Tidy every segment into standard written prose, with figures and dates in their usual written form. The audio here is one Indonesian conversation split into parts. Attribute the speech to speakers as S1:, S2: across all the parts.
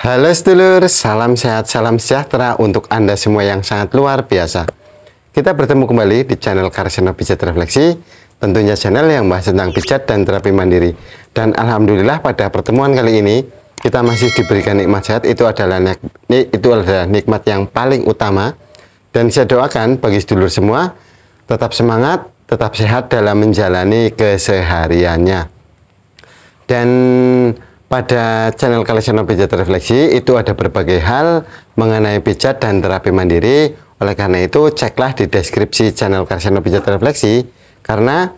S1: Halo sedulur, salam sehat, salam sejahtera untuk Anda semua yang sangat luar biasa. Kita bertemu kembali di channel Karsana Pijat Refleksi, tentunya channel yang bahas tentang pijat dan terapi mandiri. Dan alhamdulillah pada pertemuan kali ini kita masih diberikan nikmat sehat. Itu adalah nikmat yang paling utama. Dan saya doakan bagi sedulur semua tetap semangat, tetap sehat dalam menjalani kesehariannya. Dan pada channel Karsana Pijat Refleksi itu ada berbagai hal mengenai pijat dan terapi mandiri. Oleh karena itu ceklah di deskripsi channel Karsana Pijat Refleksi, karena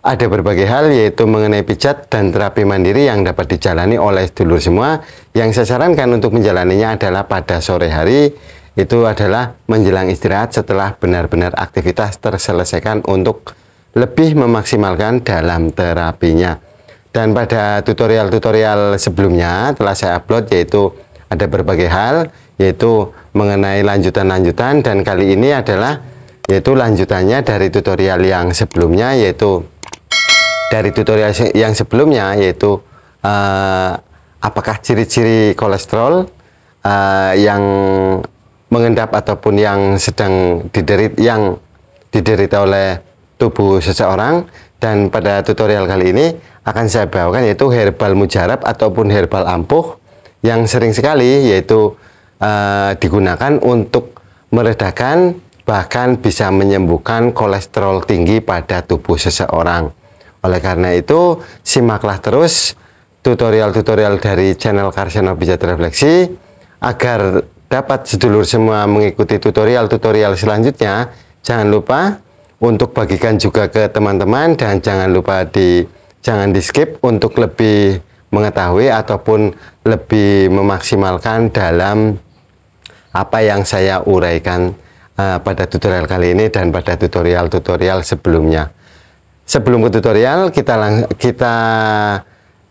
S1: ada berbagai hal yaitu mengenai pijat dan terapi mandiri yang dapat dijalani oleh sedulur semua. Yang saya sarankan untuk menjalaninya adalah pada sore hari, itu adalah menjelang istirahat setelah benar-benar aktivitas terselesaikan untuk lebih memaksimalkan dalam terapinya. Dan pada tutorial-tutorial sebelumnya telah saya upload, yaitu ada berbagai hal yaitu mengenai lanjutan-lanjutan, dan kali ini adalah yaitu lanjutannya dari tutorial yang sebelumnya, yaitu dari tutorial yang sebelumnya yaitu apakah ciri-ciri kolesterol yang mengendap ataupun yang sedang diderita oleh tubuh seseorang. Dan pada tutorial kali ini akan saya bawakan yaitu herbal mujarab ataupun herbal ampuh yang sering sekali yaitu digunakan untuk meredakan bahkan bisa menyembuhkan kolesterol tinggi pada tubuh seseorang. Oleh karena itu simaklah terus tutorial-tutorial dari channel Karsana Pijat Refleksi agar dapat sedulur semua mengikuti tutorial-tutorial selanjutnya. Jangan lupa untuk bagikan juga ke teman-teman, dan jangan lupa jangan di skip untuk lebih mengetahui ataupun lebih memaksimalkan dalam apa yang saya uraikan pada tutorial kali ini dan pada tutorial-tutorial sebelumnya. Sebelum ke tutorial, kita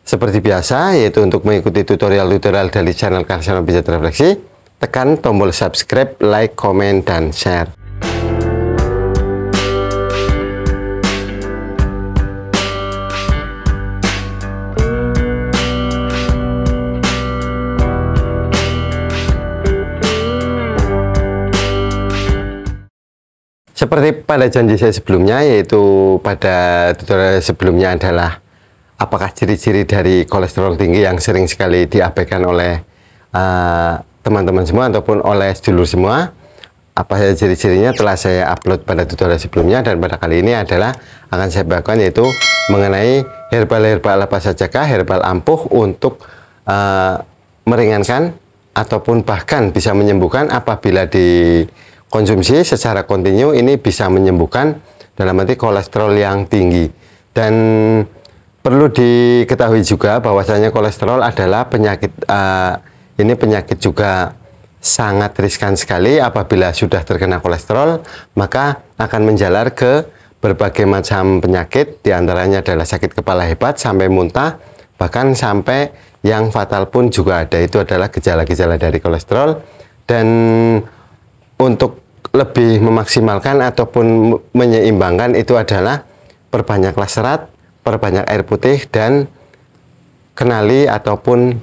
S1: seperti biasa yaitu untuk mengikuti tutorial-tutorial dari channel Karsana Pijat Refleksi, tekan tombol subscribe, like, komen, dan share. Seperti pada janji saya sebelumnya, yaitu pada tutorial sebelumnya adalah apakah ciri-ciri dari kolesterol tinggi yang sering sekali diabaikan oleh teman-teman semua ataupun oleh sedulur semua. Apa saja ciri-cirinya telah saya upload pada tutorial sebelumnya, dan pada kali ini adalah akan saya bawakan yaitu mengenai herbal-herbal apa sajakah herbal ampuh untuk meringankan ataupun bahkan bisa menyembuhkan apabila konsumsi secara kontinu. Ini bisa menyembuhkan dalam arti kolesterol yang tinggi. Dan perlu diketahui juga bahwasanya kolesterol adalah penyakit penyakit juga sangat riskan sekali. Apabila sudah terkena kolesterol, maka akan menjalar ke berbagai macam penyakit, diantaranya adalah sakit kepala hebat sampai muntah, bahkan sampai yang fatal pun juga ada. Itu adalah gejala-gejala dari kolesterol. Dan untuk lebih memaksimalkan ataupun menyeimbangkan itu adalah perbanyaklah serat, perbanyak air putih, dan kenali ataupun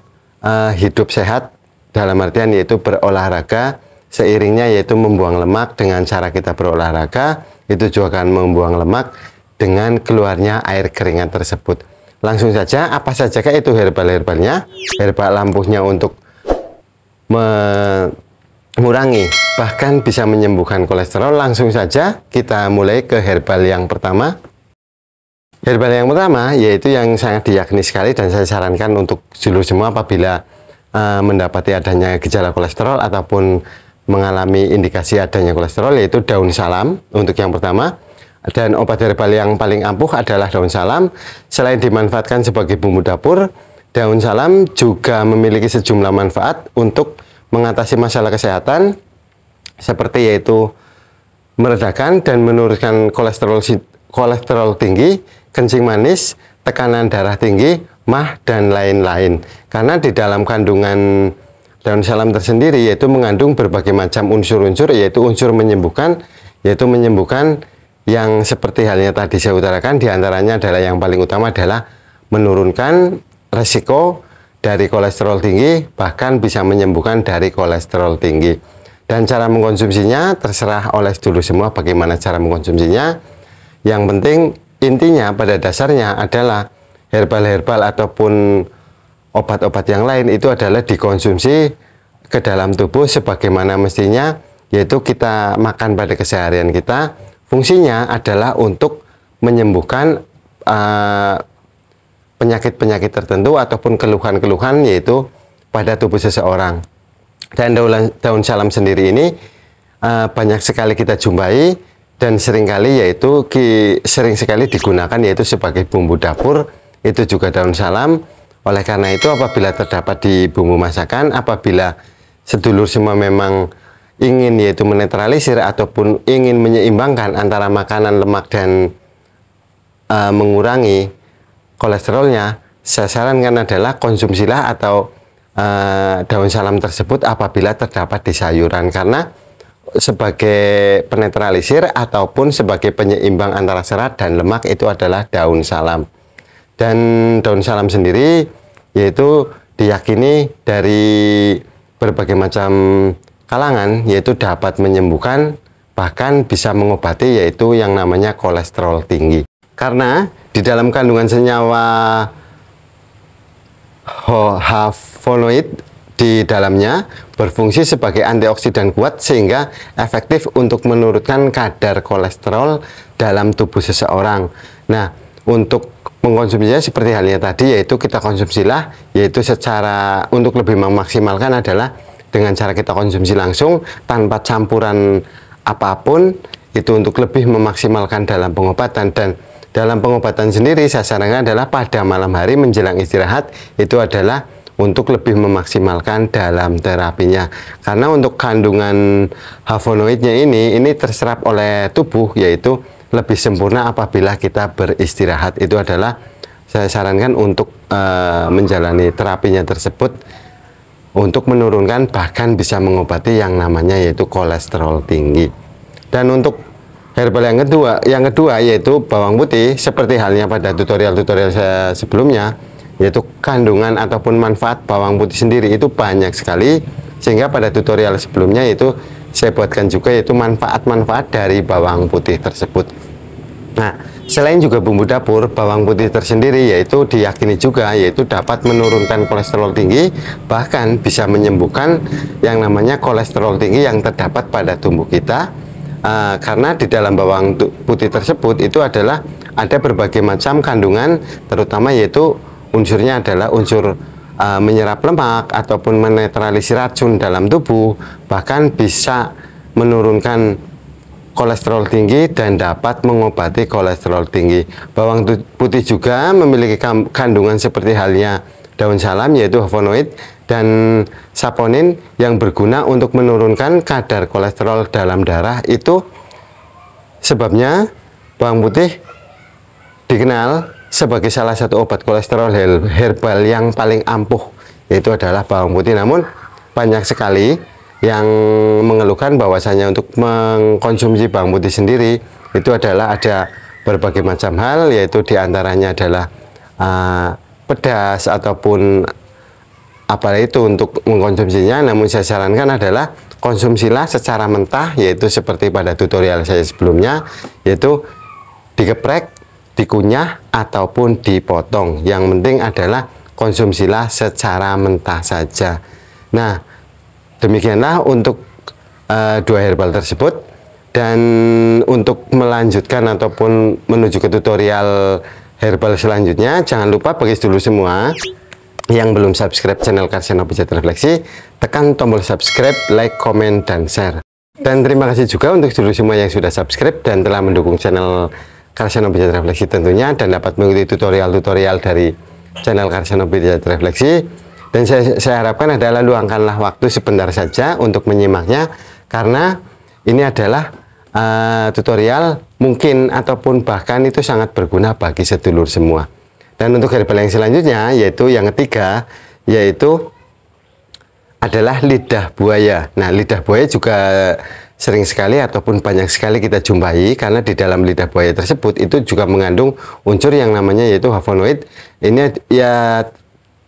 S1: hidup sehat dalam artian yaitu berolahraga seiringnya, yaitu membuang lemak. Dengan cara kita berolahraga itu juga akan membuang lemak dengan keluarnya air keringat tersebut. Langsung saja, apa sajakah itu herbal-herbalnya? Herbal ampuhnya untuk mengurangi bahkan bisa menyembuhkan kolesterol. Langsung saja kita mulai ke herbal yang pertama. Herbal yang pertama yaitu yang sangat diyakini sekali dan saya sarankan untuk sedulur semua apabila mendapati adanya gejala kolesterol ataupun mengalami indikasi adanya kolesterol, yaitu daun salam untuk yang pertama. Dan obat herbal yang paling ampuh adalah daun salam. Selain dimanfaatkan sebagai bumbu dapur, daun salam juga memiliki sejumlah manfaat untuk mengatasi masalah kesehatan, seperti yaitu meredakan dan menurunkan kolesterol tinggi, kencing manis, tekanan darah tinggi, mah, dan lain-lain. Karena di dalam kandungan daun salam tersendiri yaitu mengandung berbagai macam unsur-unsur, yaitu unsur menyembuhkan, yang seperti halnya tadi saya utarakan, diantaranya adalah yang paling utama adalah menurunkan resiko dari kolesterol tinggi, bahkan bisa menyembuhkan dari kolesterol tinggi. Dan cara mengkonsumsinya terserah oleh dulu semua bagaimana cara mengkonsumsinya. Yang penting intinya pada dasarnya adalah herbal-herbal ataupun obat-obat yang lain itu adalah dikonsumsi ke dalam tubuh sebagaimana mestinya, yaitu kita makan pada keseharian kita. Fungsinya adalah untuk menyembuhkan penyakit-penyakit tertentu ataupun keluhan-keluhan yaitu pada tubuh seseorang. Dan daun salam sendiri ini banyak sekali kita jumpai dan seringkali sering sekali digunakan yaitu sebagai bumbu dapur. Itu juga daun salam. Oleh karena itu apabila terdapat di bumbu masakan, apabila sedulur semua memang ingin yaitu menetralisir ataupun ingin menyeimbangkan antara makanan lemak dan mengurangi kolesterolnya, saya sarankan adalah konsumsilah atau daun salam tersebut apabila terdapat di sayuran, karena sebagai penetralisir ataupun sebagai penyeimbang antara serat dan lemak itu adalah daun salam. Dan daun salam sendiri yaitu diyakini dari berbagai macam kalangan yaitu dapat menyembuhkan bahkan bisa mengobati yaitu yang namanya kolesterol tinggi. Karena di dalam kandungan senyawa flavonoid di dalamnya berfungsi sebagai antioksidan kuat sehingga efektif untuk menurunkan kadar kolesterol dalam tubuh seseorang. Nah, untuk mengkonsumsinya seperti halnya tadi yaitu kita konsumsilah yaitu secara untuk lebih memaksimalkan adalah dengan cara kita konsumsi langsung tanpa campuran apapun, itu untuk lebih memaksimalkan dalam pengobatan. Dan dalam pengobatan sendiri saya sarankan adalah pada malam hari menjelang istirahat itu adalah untuk lebih memaksimalkan dalam terapinya, karena untuk kandungan flavonoidnya ini terserap oleh tubuh yaitu lebih sempurna apabila kita beristirahat. Itu adalah saya sarankan untuk menjalani terapinya tersebut untuk menurunkan bahkan bisa mengobati yang namanya yaitu kolesterol tinggi. Dan untuk herbal yang kedua yaitu bawang putih, seperti halnya pada tutorial-tutorial saya sebelumnya, yaitu kandungan ataupun manfaat bawang putih sendiri itu banyak sekali, sehingga pada tutorial sebelumnya itu saya buatkan juga yaitu manfaat-manfaat dari bawang putih tersebut. Nah, selain juga bumbu dapur, bawang putih tersendiri yaitu diyakini juga yaitu dapat menurunkan kolesterol tinggi, bahkan bisa menyembuhkan yang namanya kolesterol tinggi yang terdapat pada tubuh kita. Karena di dalam bawang putih tersebut itu adalah ada berbagai macam kandungan, terutama yaitu unsurnya adalah unsur menyerap lemak ataupun menetralisir racun dalam tubuh, bahkan bisa menurunkan kolesterol tinggi dan dapat mengobati kolesterol tinggi. Bawang putih juga memiliki kandungan seperti halnya daun salam yaitu flavonoid dan saponin yang berguna untuk menurunkan kadar kolesterol dalam darah. Itu sebabnya bawang putih dikenal sebagai salah satu obat kolesterol herbal yang paling ampuh, yaitu adalah bawang putih. Namun banyak sekali yang mengeluhkan bahwasanya untuk mengkonsumsi bawang putih sendiri itu adalah ada berbagai macam hal, yaitu diantaranya adalah pedas ataupun apa itu untuk mengkonsumsinya. Namun saya sarankan adalah konsumsilah secara mentah, yaitu seperti pada tutorial saya sebelumnya, yaitu digeprek, dikunyah ataupun dipotong. Yang penting adalah konsumsilah secara mentah saja. Nah, demikianlah untuk dua herbal tersebut. Dan untuk melanjutkan ataupun menuju ke tutorial herbal selanjutnya, jangan lupa bagi sedulur semua yang belum subscribe channel Karseno Pijat Refleksi, tekan tombol subscribe, like, komen, dan share. Dan terima kasih juga untuk sedulur semua yang sudah subscribe dan telah mendukung channel Karseno Pijat Refleksi tentunya, dan dapat mengikuti tutorial-tutorial dari channel Karseno Pijat Refleksi. Dan saya harapkan adalah luangkanlah waktu sebentar saja untuk menyimaknya, karena ini adalah tutorial mungkin ataupun bahkan itu sangat berguna bagi sedulur semua. Dan untuk herbal yang selanjutnya, yaitu yang ketiga, yaitu adalah lidah buaya. Nah, lidah buaya juga sering sekali ataupun banyak sekali kita jumpai, karena di dalam lidah buaya tersebut itu juga mengandung unsur yang namanya yaitu flavonoid. Ini ya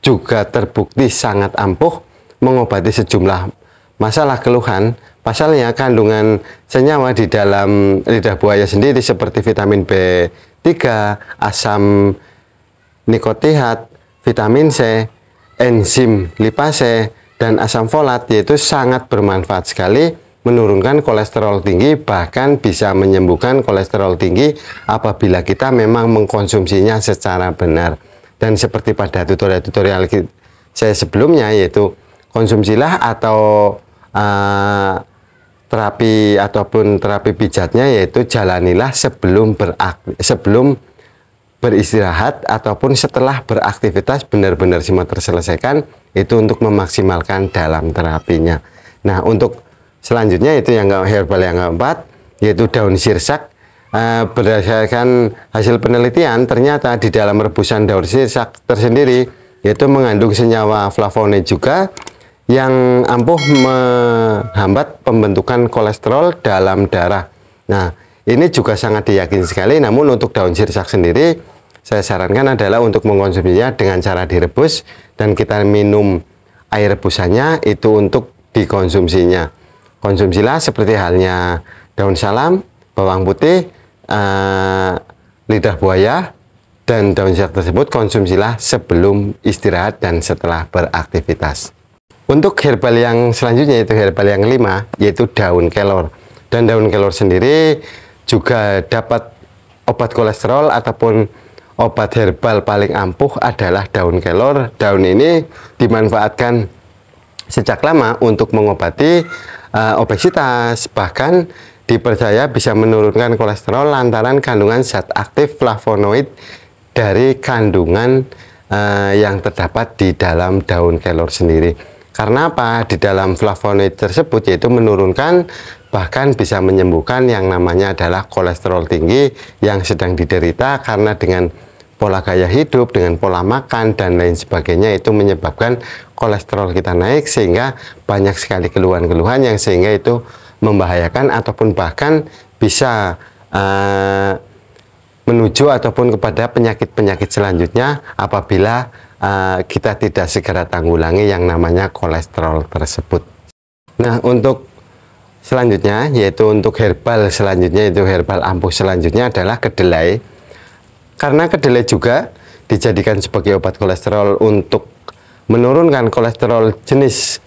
S1: juga terbukti sangat ampuh mengobati sejumlah masalah keluhan. Pasalnya kandungan senyawa di dalam lidah buaya sendiri seperti vitamin B3, asam nikotihat, vitamin C, enzim lipase, dan asam folat yaitu sangat bermanfaat sekali menurunkan kolesterol tinggi, bahkan bisa menyembuhkan kolesterol tinggi apabila kita memang mengkonsumsinya secara benar. Dan seperti pada tutorial-tutorial saya sebelumnya, yaitu konsumsilah atau terapi ataupun terapi pijatnya, yaitu jalanilah sebelum beristirahat ataupun setelah beraktivitas, benar-benar semua terselesaikan, itu untuk memaksimalkan dalam terapinya. Nah, untuk selanjutnya itu yang herbal yang keempat, yaitu daun sirsak. Berdasarkan hasil penelitian, ternyata di dalam rebusan daun sirsak tersendiri yaitu mengandung senyawa flavonoid juga yang ampuh menghambat pembentukan kolesterol dalam darah. Nah, ini juga sangat diyakini sekali. Namun untuk daun sirsak sendiri, saya sarankan adalah untuk mengkonsumsinya dengan cara direbus dan kita minum air rebusannya itu untuk dikonsumsinya. Konsumsilah seperti halnya daun salam, bawang putih, lidah buaya, dan daun sirsak tersebut konsumsilah sebelum istirahat dan setelah beraktivitas. Untuk herbal yang selanjutnya, yaitu herbal yang kelima, yaitu daun kelor. Dan daun kelor sendiri juga dapat obat kolesterol ataupun obat herbal paling ampuh adalah daun kelor. Daun ini dimanfaatkan sejak lama untuk mengobati obesitas, bahkan dipercaya bisa menurunkan kolesterol lantaran kandungan zat aktif flavonoid dari kandungan yang terdapat di dalam daun kelor sendiri. Karena apa? Di dalam flavonoid tersebut yaitu menurunkan, bahkan bisa menyembuhkan yang namanya adalah kolesterol tinggi yang sedang diderita karena dengan pola gaya hidup, dengan pola makan dan lain sebagainya, itu menyebabkan kolesterol kita naik sehingga banyak sekali keluhan-keluhan yang sehingga itu membahayakan ataupun bahkan bisa menuju ataupun kepada penyakit-penyakit selanjutnya apabila kita tidak segera tanggulangi yang namanya kolesterol tersebut. Nah, untuk selanjutnya, yaitu untuk herbal selanjutnya, yaitu herbal ampuh selanjutnya adalah kedelai. Karena kedelai juga dijadikan sebagai obat kolesterol untuk menurunkan kolesterol jenis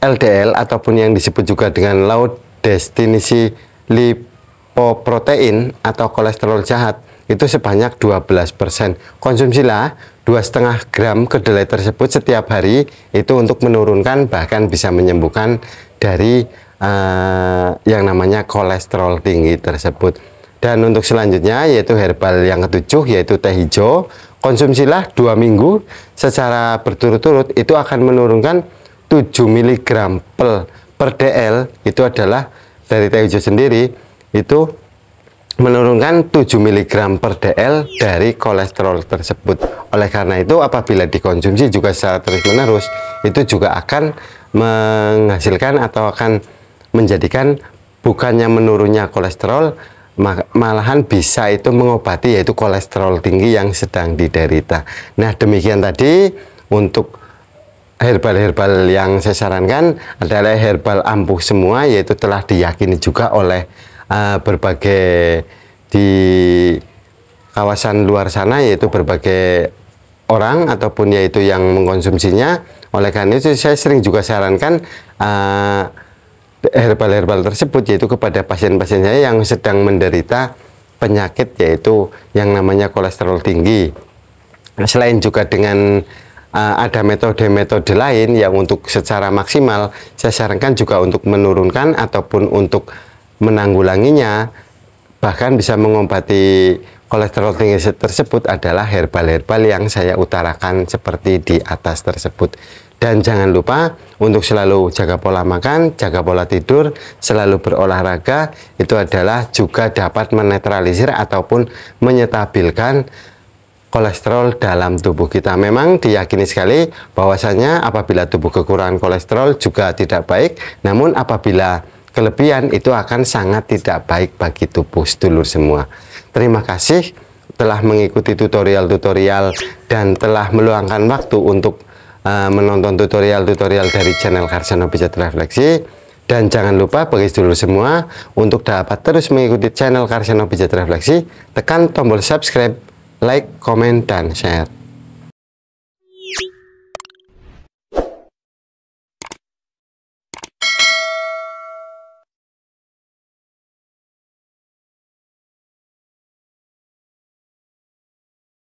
S1: LDL ataupun yang disebut juga dengan low density lipoprotein atau kolesterol jahat, itu sebanyak 12%. Konsumsilah 2,5 gram kedelai tersebut setiap hari itu untuk menurunkan bahkan bisa menyembuhkan dari yang namanya kolesterol tinggi tersebut. Dan untuk selanjutnya yaitu herbal yang ketujuh, yaitu teh hijau. Konsumsilah 2 minggu secara berturut-turut, itu akan menurunkan 7 mg per dl. Itu adalah dari teh hijau sendiri, itu menurunkan 7 mg per dl dari kolesterol tersebut. Oleh karena itu apabila dikonsumsi juga secara terus-menerus, itu juga akan menghasilkan atau akan menjadikan bukannya menurunnya kolesterol, malahan bisa itu mengobati yaitu kolesterol tinggi yang sedang diderita. Nah, demikian tadi untuk herbal-herbal yang saya sarankan adalah herbal ampuh semua, yaitu telah diyakini juga oleh berbagai di kawasan luar sana, yaitu berbagai orang ataupun yaitu yang mengkonsumsinya. Oleh karena itu saya sering juga sarankan herbal-herbal tersebut yaitu kepada pasien-pasien saya yang sedang menderita penyakit yaitu yang namanya kolesterol tinggi. Selain juga dengan ada metode-metode lain yang untuk secara maksimal saya sarankan juga untuk menurunkan ataupun untuk menanggulanginya, bahkan bisa mengobati kolesterol tinggi tersebut adalah herbal-herbal yang saya utarakan seperti di atas tersebut. Dan jangan lupa untuk selalu jaga pola makan, jaga pola tidur, selalu berolahraga. Itu adalah juga dapat menetralisir ataupun menyetabilkan kolesterol dalam tubuh kita. Memang diyakini sekali bahwasanya apabila tubuh kekurangan kolesterol juga tidak baik, namun apabila kelebihan itu akan sangat tidak baik bagi tubuh sedulur semua. Terima kasih telah mengikuti tutorial-tutorial dan telah meluangkan waktu untuk menonton tutorial-tutorial dari channel Karsana Pijat Refleksi. Dan jangan lupa bagi sedulur semua, untuk dapat terus mengikuti channel Karsana Pijat Refleksi, tekan tombol subscribe, like, komen, dan share.